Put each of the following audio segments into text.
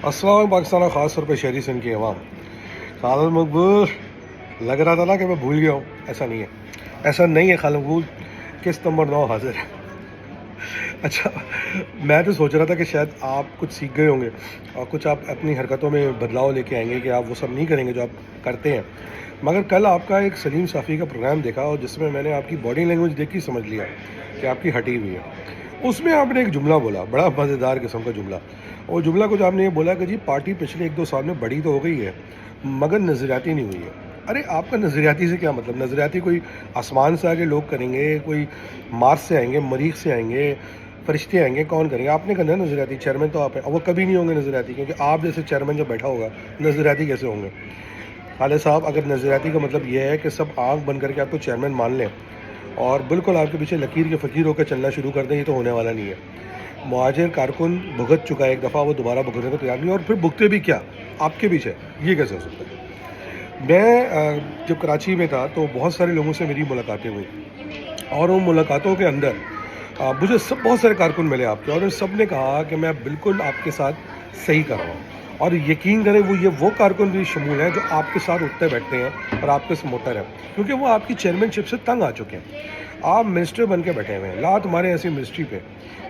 अस्सलाम पाकिस्तान और ख़ास तौर पे शहरी सिंध की अवाम। खालिद मकबूल, लग रहा था ना कि मैं भूल गया हूँ। ऐसा नहीं है, ऐसा नहीं है खालिद मकबूल। किस्त नंबर 9 हाजिर है। अच्छा, मैं तो सोच रहा था कि शायद आप कुछ सीख गए होंगे और कुछ आप अपनी हरकतों में बदलाव लेके आएंगे कि आप वो सब नहीं करेंगे जो आप करते हैं। मगर कल आपका एक सलीम साफ़ी का प्रोग्राम देखा और जिसमें मैंने आपकी बॉडी लैंग्वेज देख के समझ लिया कि आपकी हटी हुई है। उसमें आपने एक जुमला बोला, बड़ा मज़ेदार किस्म का जुमला। और जुमला कुछ आपने ये बोला कि जी पार्टी पिछले 1-2 साल में बड़ी तो हो गई है मगर नज़रियाती नहीं हुई है। अरे आपका नज़रियाती से क्या मतलब? नज़रियाती कोई आसमान से आके लोग करेंगे, कोई मार्स से आएंगे, मरीख से आएंगे, फरिश्ते आएंगे, कौन करेंगे? आपने करना है नज़रियाती। चेयरमैन तो आप हैं और वो कभी नहीं होंगे नज़रियाती, क्योंकि आप जैसे चेयरमैन जब बैठा होगा नज़रियाती कैसे होंगे? खालिद साहब, अगर नज़रियाती का मतलब ये है कि सब आँख बंद करके आपको चेयरमैन मान लें और बिल्कुल आपके पीछे लकीर के फ़कीर होकर चलना शुरू कर दें, ये तो होने वाला नहीं है। मुहाजिर कारकुन भुगत चुका है एक दफ़ा, वो दोबारा भुगतने को तैयार नहीं है और फिर भुगते भी क्या? आपके पीछे। ये कैसे हो सकता है? मैं जब कराची में था तो बहुत सारे लोगों से मेरी मुलाकातें हुई और उन मुलाकातों के अंदर मुझे बहुत सारे कारकुन मिले आपके और उन सब ने कहा कि मैं बिल्कुल आपके साथ सही कर रहा हूँ। और यकीन करें वो कारकुन भी शमूल हैं जो आपके साथ उठते बैठते हैं और आपके सपोर्टर हैं, क्योंकि वो आपकी चेयरमैनशिप से तंग आ चुके हैं। आप मिनिस्टर बन के बैठे हुए हैं, लात मारे ऐसी मिनिस्ट्री पे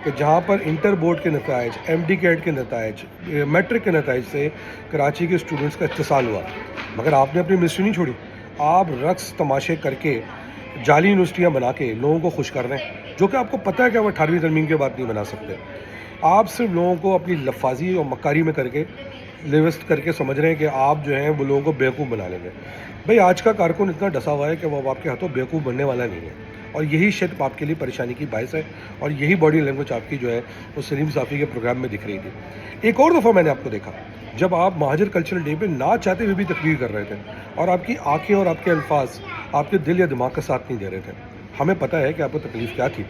कि जहाँ पर इंटर बोर्ड के नताइज, MD कैट के नताइज, मैट्रिक के नताइज से कराची के स्टूडेंट्स का इत्तिसाल हुआ, मगर आपने अपनी मिनिस्ट्री नहीं छोड़ी। आप रक्स तमाशे करके जाली यूनिवर्सिटियाँ बना के लोगों को खुश कर रहे हैं, जो कि आपको पता है कि आप 18वीं तरमीम के बाद नहीं बना सकते। आप सिर्फ लोगों को अपनी लफाजी और मक्कारी में करके लिविस्ट करके समझ रहे हैं कि आप जो हैं वो लोगों को बेवकूफ़ बना लेंगे। भाई आज का कारकुन इतना डसा हुआ है कि वो अब आपके हाथों बेवकूफ़ बनने वाला नहीं है और यही शिट आपके लिए परेशानी की बायस है और यही बॉडी लैंग्वेज आपकी जो है वो सलीम साफ़ी के प्रोग्राम में दिख रही थी। एक और दफ़ा मैंने आपको देखा जब आप महाजिर कल्चरल डे पे ना चाहते हुए भी तकरीर कर रहे थे और आपकी आंखें और आपके अल्फाज आपके दिल या दिमाग का साथ नहीं दे रहे थे। हमें पता है कि आपको तकलीफ़ क्या थी।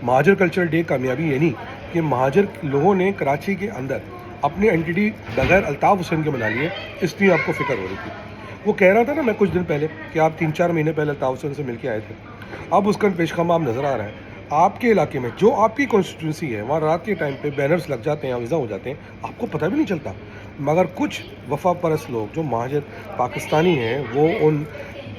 महाजिर कल्चरल डे कामयाबी ये नहीं कि महाजिर लोगों ने कराची के अंदर अपनी एंटिटी बगैर अल्ताफ़ हुसैन के मना लिए, इसलिए आपको फ़िक्र हो रही थी। वो कह रहा था ना मैं कुछ दिन पहले कि आप 3-4 महीने पहले अल्ताफ़ हुसैन से मिल के आए थे। अब उसका पेशखम आप नज़र आ रहा है। आपके इलाके में जो आपकी कॉन्स्टिट्यूंसी है वहाँ रात के टाइम पे बैनर्स लग जाते हैं, अविज़ा हो जाते हैं, आपको पता भी नहीं चलता। मगर कुछ वफा परस्त लोग जो महाजिर पाकिस्तानी हैं वो उन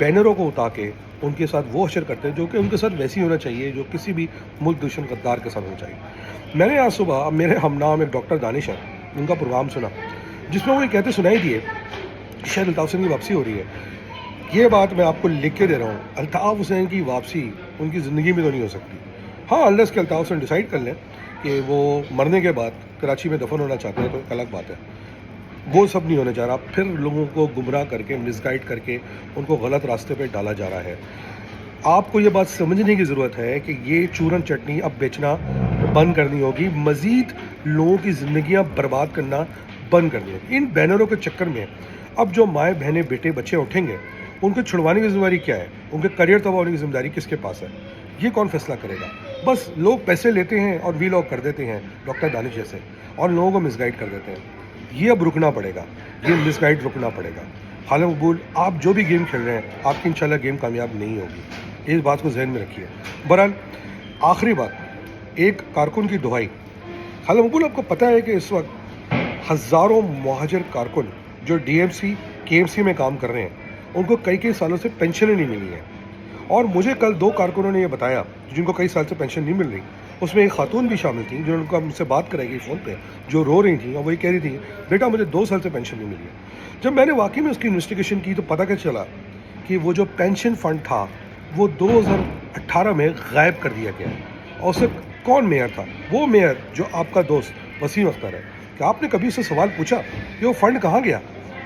बैनरों को उतार के उनके साथ वो अशर करते हैं जो कि उनके साथ वैसी होना चाहिए जो किसी भी मुल्क दुश्मन गद्दार के साथ होना चाहिए। मैंने आज सुबह मेरे हमनाम एक डॉक्टर दानिश है, उनका प्रोग्राम सुना जिसमें वो ये कहते सुनाई दिए शायद अल्ताफ़ हुसैन की वापसी हो रही है। ये बात मैं आपको लिख के दे रहा हूँ, अल्ताफ़ हुसैन की वापसी उनकी ज़िंदगी में तो नहीं हो सकती। हाँ, अनलेस कि अल्ताफ़ हुसैन डिसाइड कर लें कि वो मरने के बाद कराची में दफन होना चाहते हैं तो एक अलग बात है। वो सब नहीं होने जा रहा। फिर लोगों को गुमराह करके, मिसगाइड करके उनको गलत रास्ते पे डाला जा रहा है। आपको ये बात समझने की ज़रूरत है कि ये चूरन चटनी अब बेचना बंद करनी होगी, मज़ीद लोगों की ज़िंदगियाँ बर्बाद करना बंद करनी होगी। इन बैनरों के चक्कर में अब जो माएँ, बहनें, बेटे, बच्चे उठेंगे, उनको छुड़वाने की ज़िम्मेदारी क्या है? उनके करियर तबाह होने की ज़िम्मेदारी किसके पास है? ये कौन फैसला करेगा? बस लोग पैसे लेते हैं और वीलॉग कर देते हैं डॉक्टर दानिश जैसे और लोगों को मिसगाइड कर देते हैं। ये अब रुकना पड़ेगा, ये मिसगाइड रुकना पड़ेगा। खालिद मकबूल, आप जो भी गेम खेल रहे हैं आपकी इंशाल्लाह गेम कामयाब नहीं होगी, इस बात को जहन में रखिए। बहरहाल आखिरी बात, एक कारकुन की दुहाई। खालिद मकबूल, आपको पता है कि इस वक्त हज़ारों मुहाजिर कारकुन जो DMC KMC में काम कर रहे हैं उनको कई सालों से पेंशनें नहीं मिली हैं। और मुझे कल 2 कारकुनों ने ये बताया जिनको कई साल से पेंशन नहीं मिल रही। उसमें एक खातून भी शामिल थी जो उनका मुझसे बात कराई फ़ोन पे, जो रो रही थी और वही कह रही थी बेटा मुझे 2 साल से पेंशन नहीं मिली है। जब मैंने वाकई में उसकी इन्वेस्टिगेशन की तो पता क्या चला कि वो जो पेंशन फ़ंड था वो 2018 में गायब कर दिया गया है। और उससे कौन मेयर था? वो मेयर जो आपका दोस्त वसीम अख्तर है। क्या आपने कभी उससे सवाल पूछा कि वो फ़ंड कहाँ गया?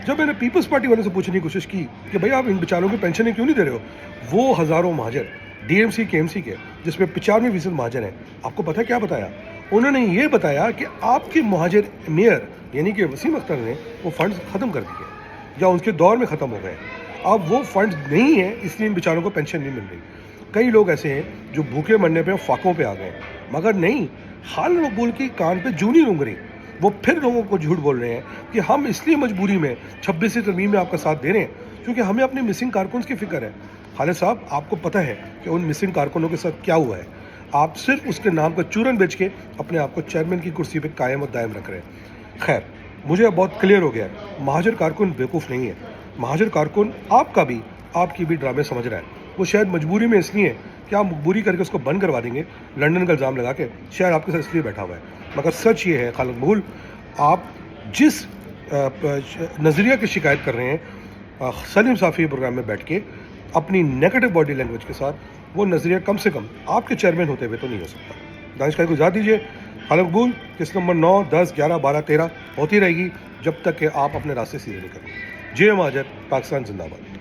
जब मैंने पीपल्स पार्टी वाले से पूछने की कोशिश की कि भाई आप इन बेचारों की पेंशनें क्यों नहीं दे रहे हो, वो हज़ारों महाजर DMC KMC के जिसमें 95% महाजर हैं, आपको पता है क्या बताया? उन्होंने ये बताया कि आपके महाजर मेयर यानी कि वसीम अख्तर ने वो फंड्स ख़त्म कर दिए या उनके दौर में ख़त्म हो गए। अब वो फंड्स नहीं है इसलिए इन बेचारों को पेंशन नहीं मिल रही। कई लोग ऐसे हैं जो भूखे मरने पे फाकों पे आ गए, मगर नहीं, खालिद मकबूल की कान पे जूं नहीं रूंग रही। वो फिर लोगों को झूठ बोल रहे हैं कि हम इसलिए मजबूरी में 26वीं तरमीम में आपका साथ दे रहे हैं क्योंकि हमें अपने मिसिंग कारकुन की फ़िक्र है। खालिद साहब, आपको पता है कि उन मिसिंग कारकुनों के साथ क्या हुआ है। आप सिर्फ उसके नाम का चूरन बेच के अपने आप को चेयरमैन की कुर्सी पर कायम और दायम रख रहे हैं। खैर, مجھے اب بہت کلیئر ہو گیا ہے، مہاجر کارکن بیوقوف نہیں ہے، مہاجر کارکن آپ کا بھی، آپ کی بھی ڈرامے سمجھ رہا ہے، وہ شاید مجبوری میں اس لیے کہ آپ مجبوری کر کے اس کو بند کروا دیں گے لنڈن کا الزام لگا کے، شاید آپ کے ساتھ اس لیے بیٹھا ہوا ہے، مگر سچ یہ ہے خالد مغل، آپ جس نظریہ کی شکایت کر رہے ہیں سلیم صافی پروگرام میں بیٹھ کے اپنی نیگیٹو باڈی لینگویج کے ساتھ، وہ نظریہ کم سے کم آپ کے چیئرمین ہوتے ہوئے تو نہیں ہو سکتا۔ دانش کو اجازت دیجیے، خالد مقبول قسط نمبر 9، 10، 11، 12، 13 ہوتی رہے گی جب تک کہ آپ اپنے راستے سیدھے نہیں کریں۔ جے مہاجر، پاکستان زندہ باد۔